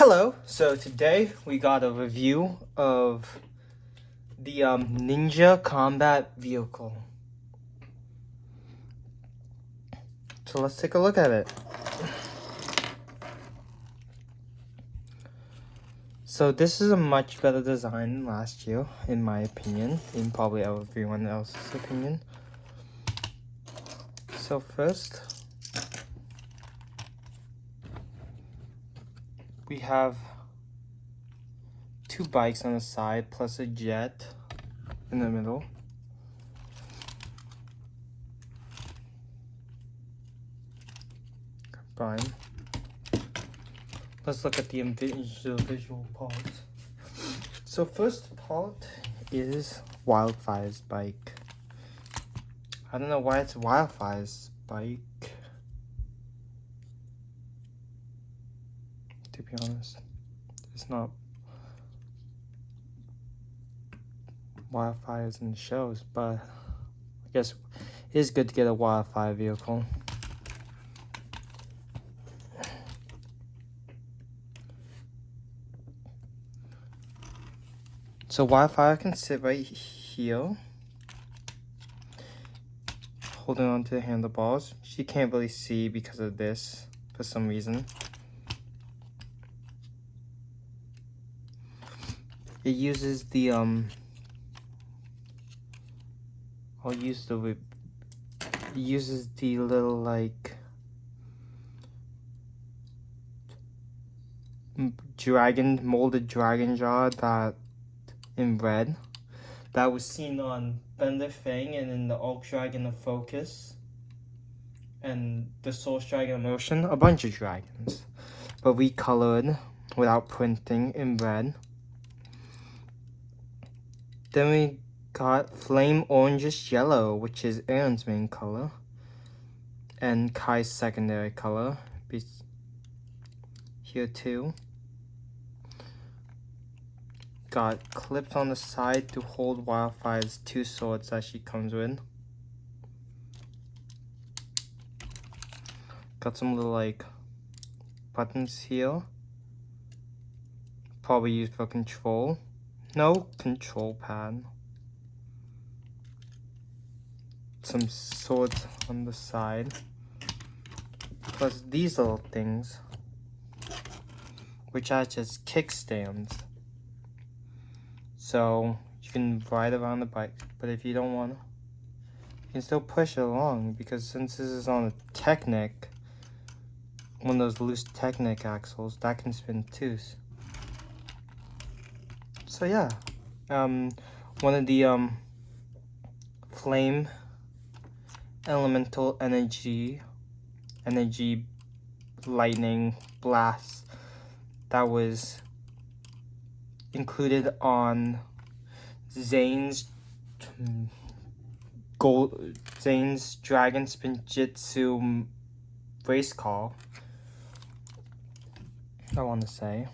Hello, so today we got a review of the Ninja Combat Vehicle. So let's take a look at it. So this is a much better design than last year, in my opinion, and probably everyone else's opinion. So first, we have two bikes on the side plus a jet in the middle. Fine. Let's look at the visual parts. So first part is Wildfire's bike. I don't know why it's Wildfire's bike, to be honest. It's not Wildfires in the shows, but I guess it is good to get a Wildfire vehicle. So Wildfire can sit right here, holding on to the handlebars. She can't really see because of this for some reason. It uses the it uses the little like molded dragon jaw that in red that was seen on Thunder Fang and in the Ulk Dragon of Focus and the Source Dragon of Motion, a bunch of dragons, but recolored without printing in red. Then we got Flame Orangish Yellow, which is Aaron's main color, and Kai's secondary color. Here too. Got clips on the side to hold Wildfire's two swords that she comes with. Got some little like buttons here. Probably used for control. No control pad. Some swords on the side. Plus these little things, which are just kickstands. So you can ride around the bike, but if you don't want to, you can still push it along, because since this is on a Technic, one of those loose Technic axles, that can spin too. So yeah, one of the flame elemental energy lightning blasts that was included on Zane's Dragon Spinjitzu race car, I want to say,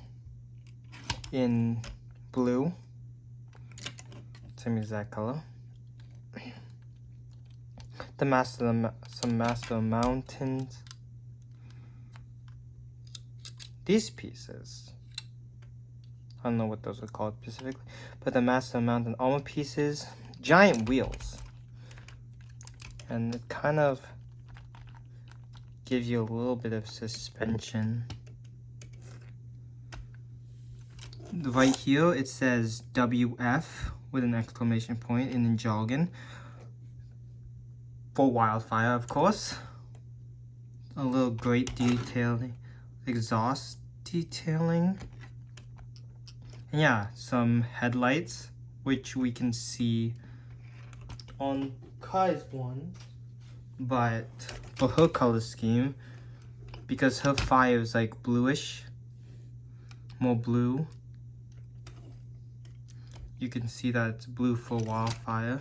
in blue, same exact color. Some Master Mountains. These pieces, I don't know what those are called specifically, but the Master Mountain armor pieces, giant wheels, and it kind of gives you a little bit of suspension. Right here it says WF with an exclamation point in jargon for Wildfire, of course. A little great detailing, exhaust detailing. And yeah, some headlights, which we can see on Kai's one, but for her color scheme, because her fire is like bluish, more blue, you can see that it's blue for Wildfire.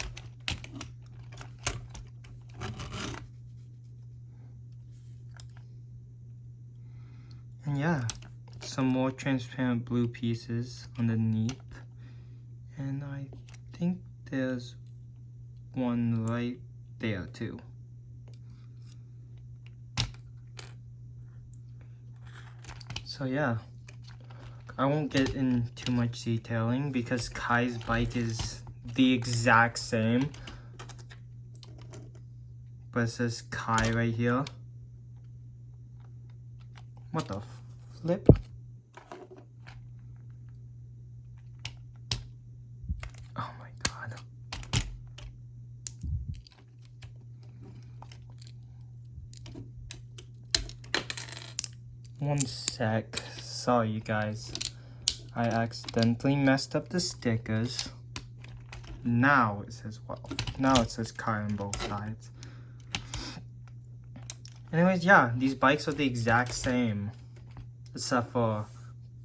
And yeah, some more transparent blue pieces underneath, and I think there's one right there too. So yeah, I won't get in too much detailing because Kai's bike is the exact same. But it says Kai right here. What the flip? Oh my god. One sec. Sorry, you guys. I accidentally messed up the stickers. Now it says, well, now it says Kai on both sides. Anyways, yeah, these bikes are the exact same, except for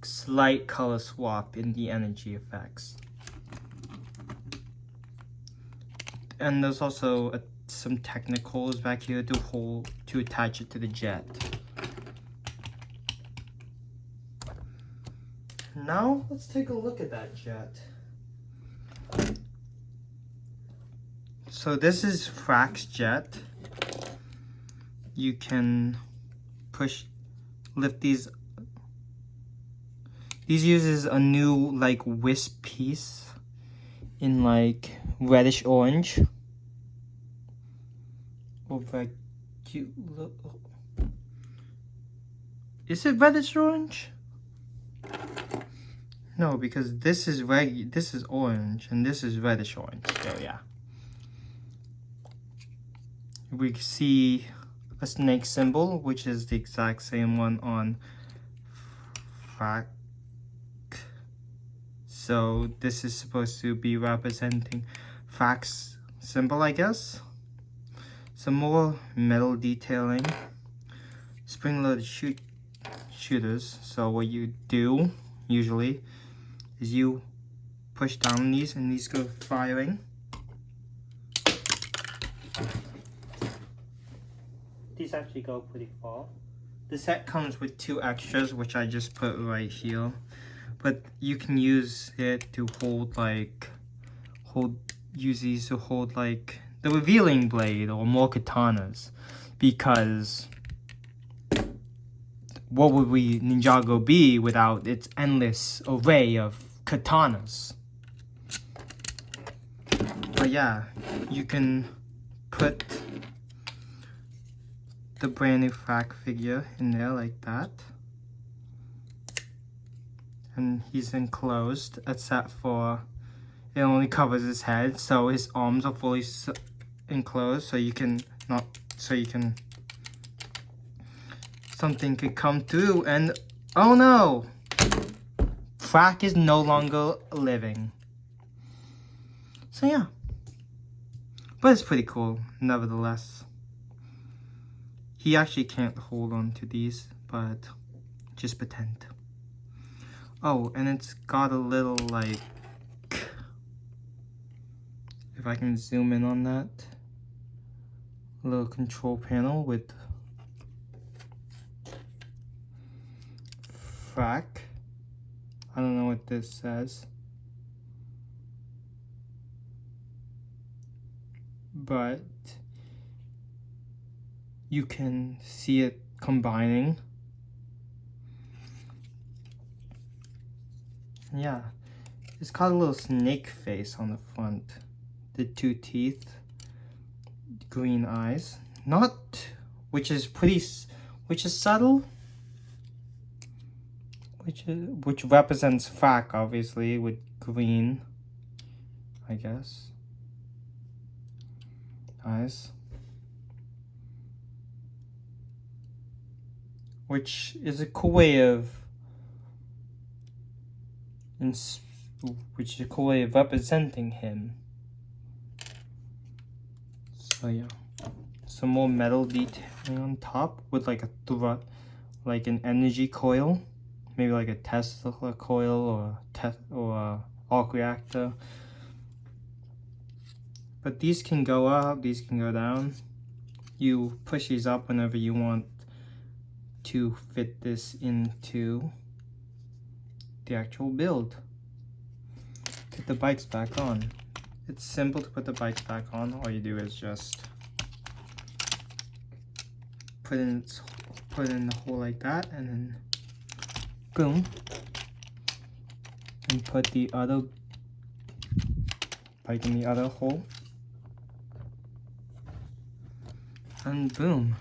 slight color swap in the energy effects. And there's also some technicals back here to attach it to the jet. Now, let's take a look at that jet. So this is Frak's jet. You can lift these. These uses a new like wisp piece in like reddish orange. Is it reddish orange? No, because this is orange and this is reddish orange. So yeah. We see a snake symbol, which is the exact same one on Frak. So this is supposed to be representing Frak's symbol, I guess. Some more metal detailing. Spring-loaded shooters. So what you do usually is you push down these and these go firing. These actually go pretty far. The set comes with 2 extras, which I just put right here. But you can use it to use these to hold like the revealing blade or more katanas. Because what would Ninjago be without its endless array of katanas? But yeah, you can put the brand new Frak figure in there like that. And he's enclosed, except for it only covers his head, so his arms are fully enclosed, so something could come through and oh no! Frak is no longer living. So yeah. But it's pretty cool, nevertheless. He actually can't hold on to these, but just pretend. Oh, and it's got a little like, if I can zoom in on that, a little control panel with Frak. I don't know what this says, but you can see it combining. Yeah, it's got a little snake face on the front, the 2 teeth, green eyes, which is subtle, which represents Frak, obviously, with green, I guess, eyes, which is a cool way of representing him. So yeah, some more metal detailing on top with like like an energy coil, maybe like a Tesla coil or a arc reactor. But these can go up, these can go down. You push these up whenever you want to fit this into the actual build. Put the bikes back on. It's simple to put the bikes back on. All you do is just put it in the hole like that, and then boom, and put the other bike in the other hole. And boom.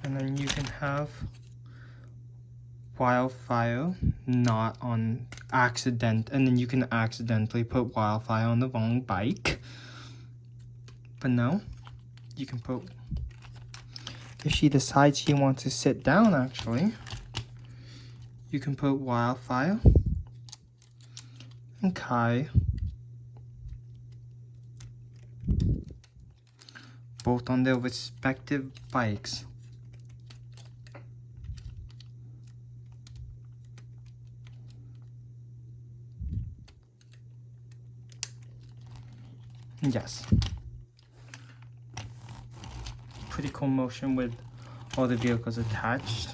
And then you can have wildfire not on accident, and then you can accidentally put wildfire on the wrong bike. But no, you can put, if she decides she wants to sit down actually, you can put wildfire and Kai both on their respective bikes. Yes. Pretty cool motion with all the vehicles attached.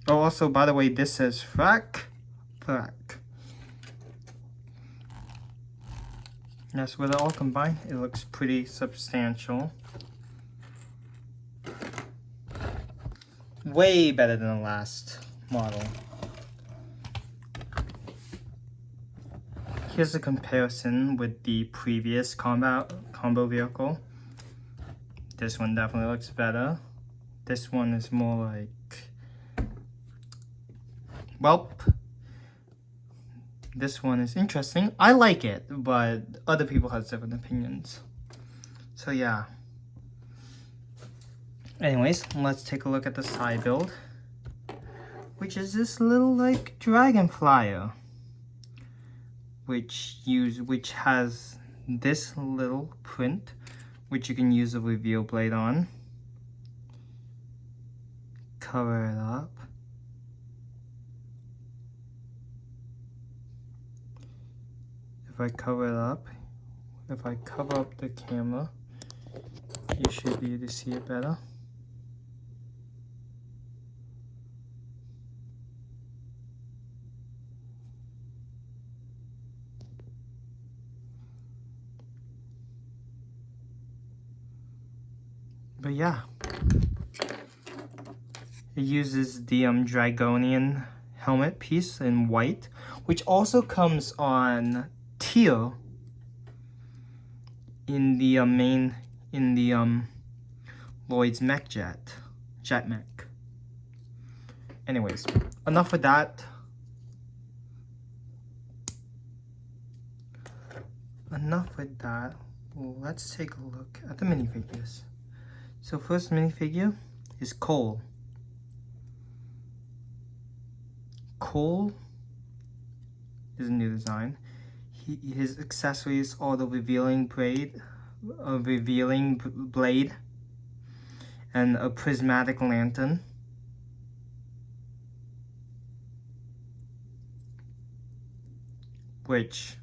Oh, also, by the way, this says Frak. Yes, with it all combined, it looks pretty substantial. Way better than the last model. Here's a comparison with the previous combo vehicle. This one definitely looks better. This one is more like, well, this one is interesting. I like it, but other people have different opinions. So yeah. Anyways, let's take a look at the side build, which is this little like dragon flyer, which has this little print, which you can use a reveal blade on. Cover it up. If I cover it up, if I cover up the camera, you should be able to see it better. But yeah, it uses the Dragonian helmet piece in white, which also comes on teal in the Lloyd's mech jet mech. Anyways, enough with that. Let's take a look at the minifigures. So first minifigure is Cole. Cole is a new design. His accessories are the revealing blade, and a prismatic lantern. Which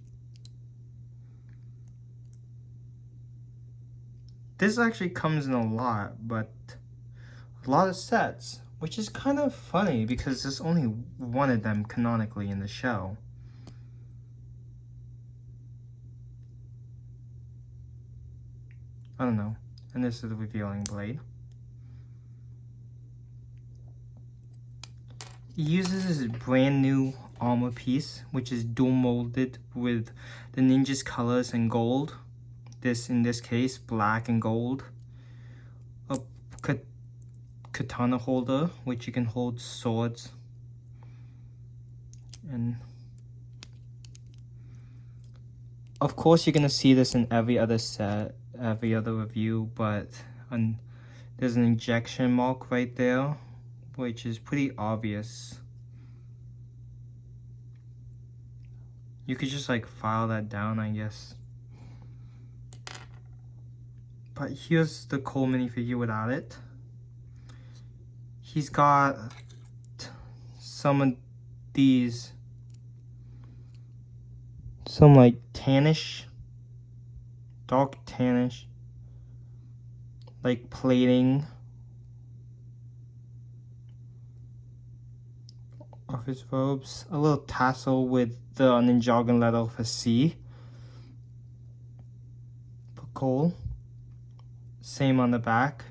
this actually comes in a lot of sets, which is kind of funny because there's only one of them canonically in the show. I don't know. And this is the revealing blade. He uses his brand new armor piece, which is dual molded with the ninja's colors and gold. In this case, black and gold. A katana holder, which you can hold swords. And of course, you're gonna see this in every other set, every other review, but there's an injection mark right there, which is pretty obvious. You could just like file that down, I guess. But here's the Cole minifigure without it. He's got some of these, some like tannish, dark tannish, like plating of his robes. A little tassel with the Ninjago letter of a C. Cool. Same on the back.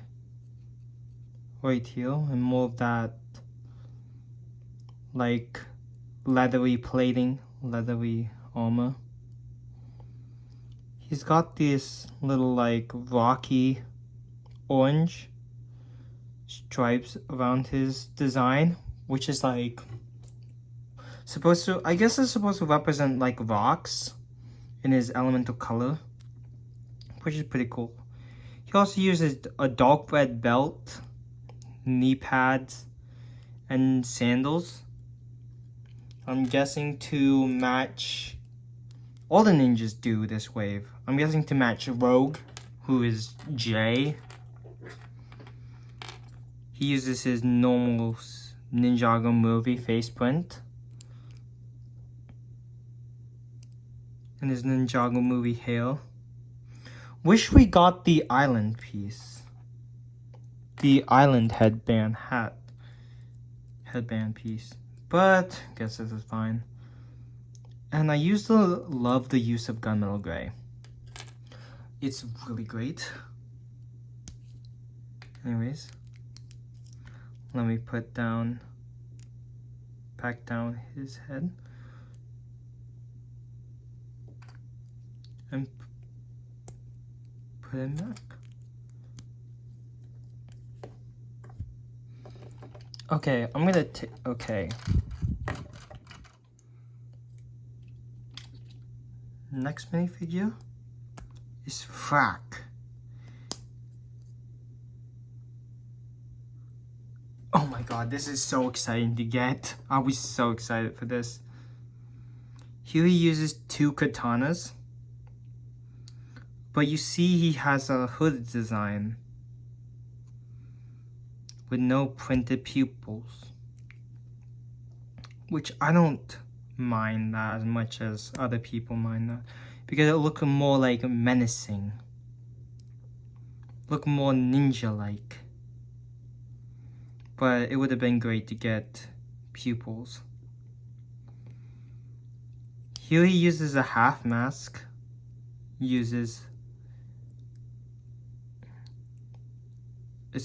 Right here. And more of that like leathery plating, leathery armor. He's got this little like rocky orange stripes around his design, which is like supposed to, I guess it's supposed to represent like rocks in his elemental color, which is pretty cool. He also uses a dark red belt, knee pads, and sandals. I'm guessing to match, all the ninjas do this wave. I'm guessing to match Rogue, who is Jay. He uses his normal Ninjago movie face print. And his Ninjago movie hair. Wish we got the island piece. The island headband piece. But I guess this is fine. And I used to love the use of gunmetal gray. It's really great. Anyways, let me pack down his head. And put him back. Okay, I'm gonna take, okay. Next minifigure is Frak. Oh my god, this is so exciting to get. I was so excited for this. Here he uses 2 katanas. But you see he has a hood design with no printed pupils, which I don't mind that as much as other people mind that, because it looks more like menacing, look more ninja-like. But it would have been great to get pupils. Here he uses a half mask, it's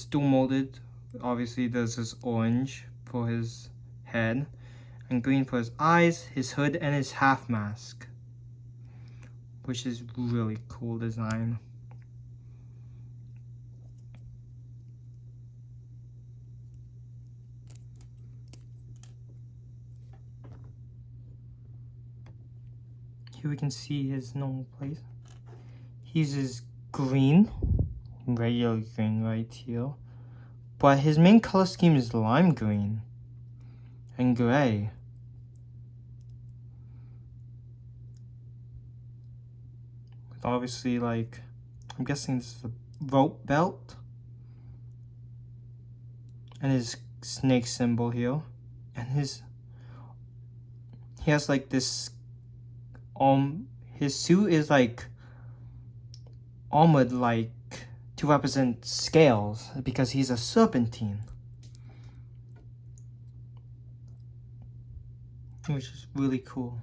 dual molded. Obviously there's this orange for his head and green for his eyes, his hood, and his half mask, which is really cool design. Here we can see his normal place. He uses green, regular green right here, but his main color scheme is lime green and gray. With obviously, like, I'm guessing this is a rope belt and his snake symbol here, and he has like this his suit is like armored like to represent scales because he's a serpentine, which is really cool.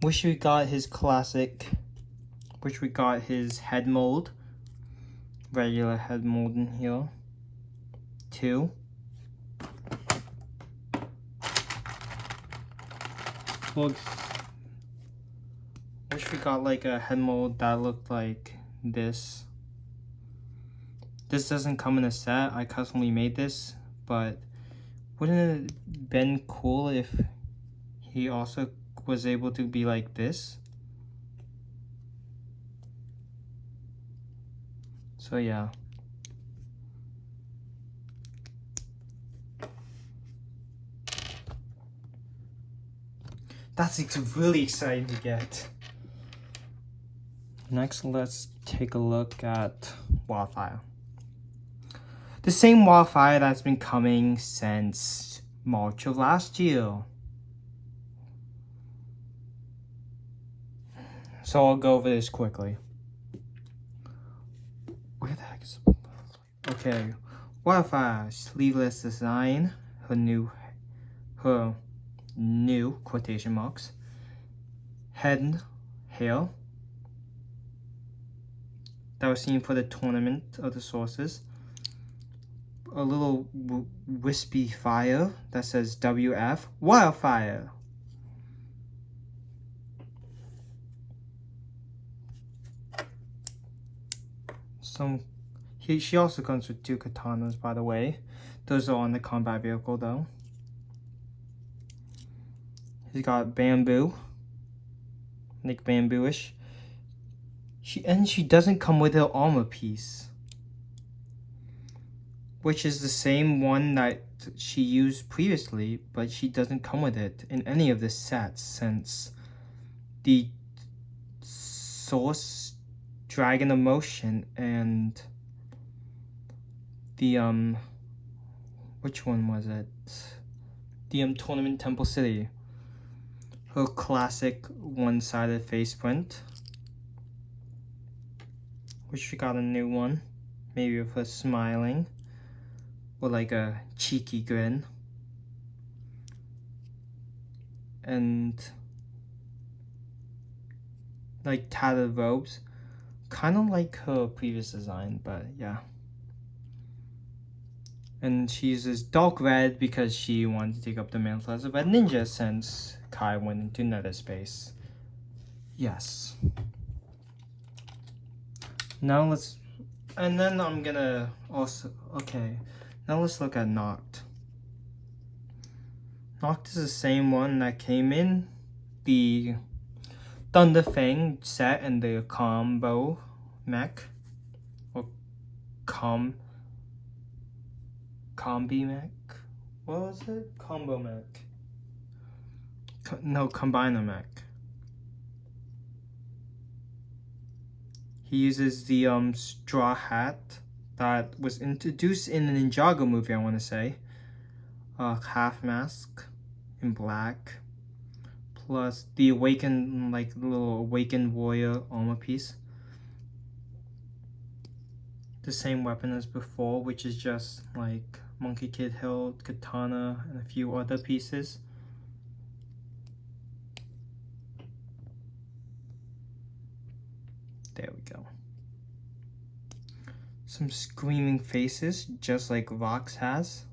Wish we got his head mold, regular head mold in here too. Wish we got like a head mold that looked like this. This doesn't come in a set. I customly made this, but wouldn't it been cool if he also was able to be like this? So yeah. That's really exciting to get. Next, let's take a look at Wildfire. The same Wildfire that's been coming since March of last year. So I'll go over this quickly. Where the heck is... Okay, Wildfire, sleeveless design, her new quotation marks hair that was seen for the tournament of the sources. A little wispy fire that says WF, wildfire. She also comes with 2 katanas, by the way. Those are on the combat vehicle though. She's got bamboo, like bamboo-ish. She doesn't come with her armor piece, which is the same one that she used previously, but she doesn't come with it in any of the sets since the Source Dragon of Motion and the which one was it? The Tournament Temple City. Her classic one-sided face print, which we got a new one, maybe with her smiling or like a cheeky grin, and like tattered robes, kind of like her previous design, but yeah. And she uses dark red because she wanted to take up the mantle as a red ninja since Kai went into nether space. Yes. Now let's, and then I'm gonna also, okay, now let's look at Noct. Noct is the same one that came in the Thunder Fang set and the combo mech, or combi mech? What was it? Combo mech. No, combiner mech. He uses the straw hat that was introduced in the Ninjago movie, I want to say. Half mask in black, plus the awakened, like little awakened warrior armor piece. The same weapon as before, which is just like monkey kid hilt, katana, and a few other pieces. There we go. Some screaming faces, just like Vox has.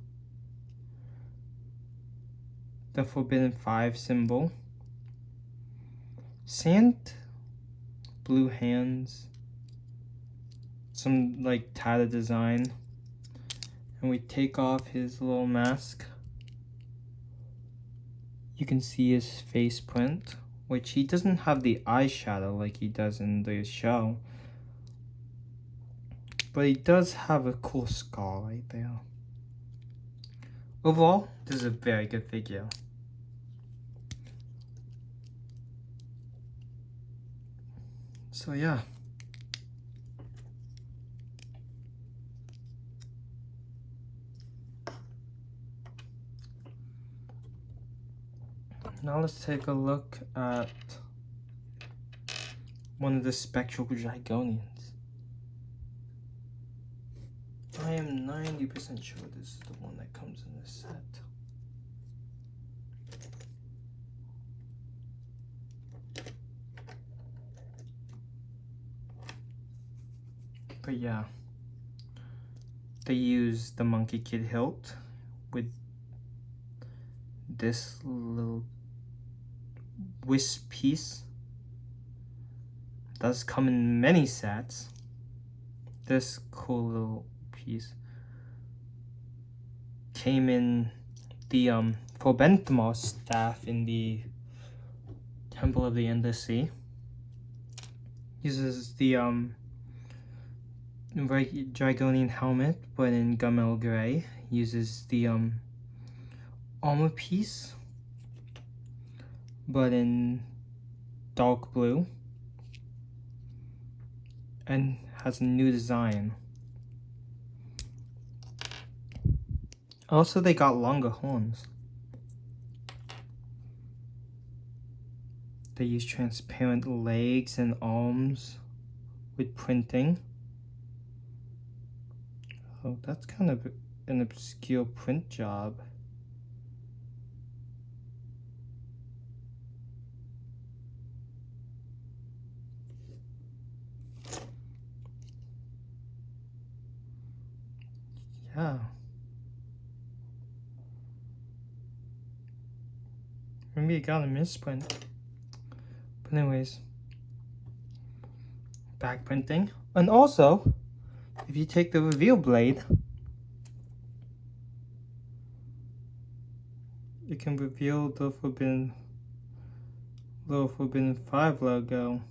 The Forbidden 5 symbol. Sand, blue hands, some like tattered design. And we take off his little mask. You can see his face print, which he doesn't have the eyeshadow like he does in the show. But he does have a cool scar right there. Overall, this is a very good figure. So yeah. Now let's take a look at one of the spectral Dragonians. I am 90% sure this is the one that comes in this set. But yeah, they use the monkey kid hilt with this little wisp piece. Does come in many sets. This cool little piece came in the Forbenthamar staff in the Temple of the Endless Sea. Uses the Dragonian helmet, but in Gummel Gray. Uses the armor piece, but in dark blue, and has a new design. Also, they got longer horns. They use transparent legs and arms with printing. Oh, that's kind of an obscure print job. Yeah. Maybe it got a misprint. But anyways, back printing. And also, if you take the reveal blade, you can reveal the little Forbidden 5 logo.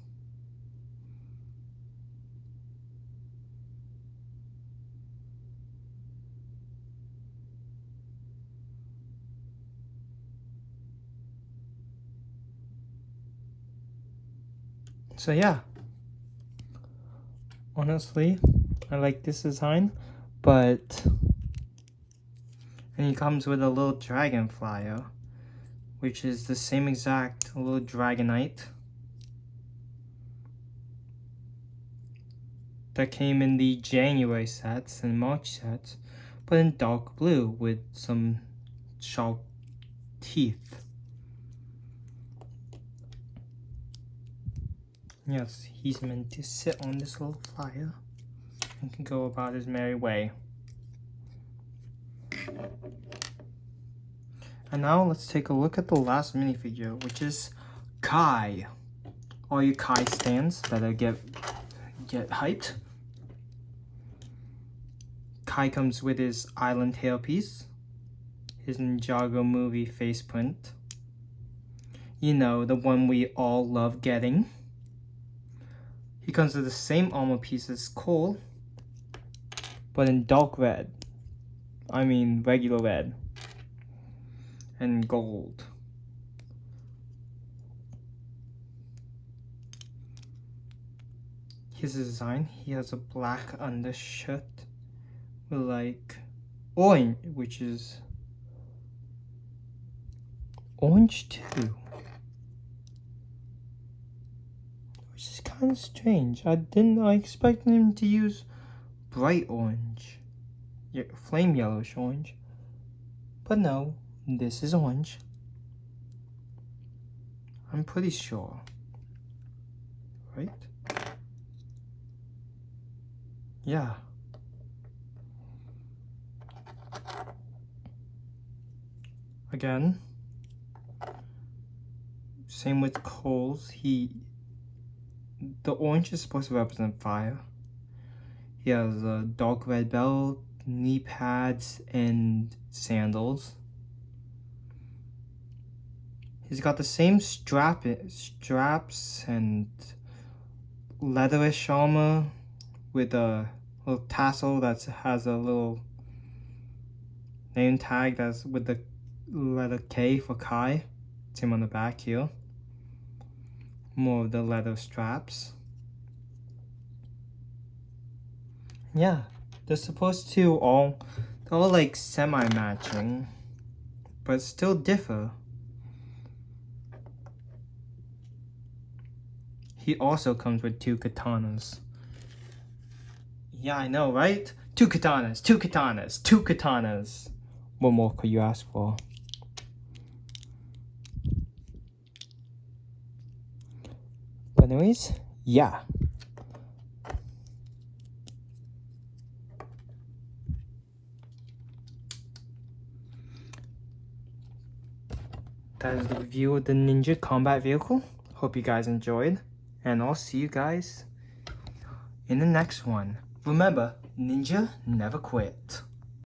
So yeah, honestly, I like this design, and he comes with a little dragon flyer, which is the same exact little Dragonite that came in the January sets and March sets, but in dark blue with some sharp teeth. Yes, he's meant to sit on this little flyer and can go about his merry way. And now let's take a look at the last minifigure, which is Kai. All you Kai stands better get hyped. Kai comes with his island tailpiece, his Ninjago movie faceprint. You know, the one we all love getting. He comes with the same armor piece as Cole, but in dark red. I mean regular red. And gold. His design, he has a black undershirt with like orange, which is orange too. Which is kind of strange. I expected him to use bright orange. Yeah, flame yellowish orange. But no, this is orange. I'm pretty sure. Right? Yeah. Again, same with Cole's. The orange is supposed to represent fire. He has a dark red belt, knee pads, and sandals. He's got the same straps and leatherish armor with a little tassel that has a little name tag that's with the letter K for Kai. Same on the back here. More of the leather straps. Yeah, they're supposed to they're all like semi-matching, but still differ. He also comes with 2 katanas. Yeah, I know, right? 2 katanas, 2 katanas, 2 katanas. What more could you ask for? But anyways, yeah. That is the review of the Ninja Combat Vehicle. Hope you guys enjoyed. And I'll see you guys in the next one. Remember, Ninja never quit.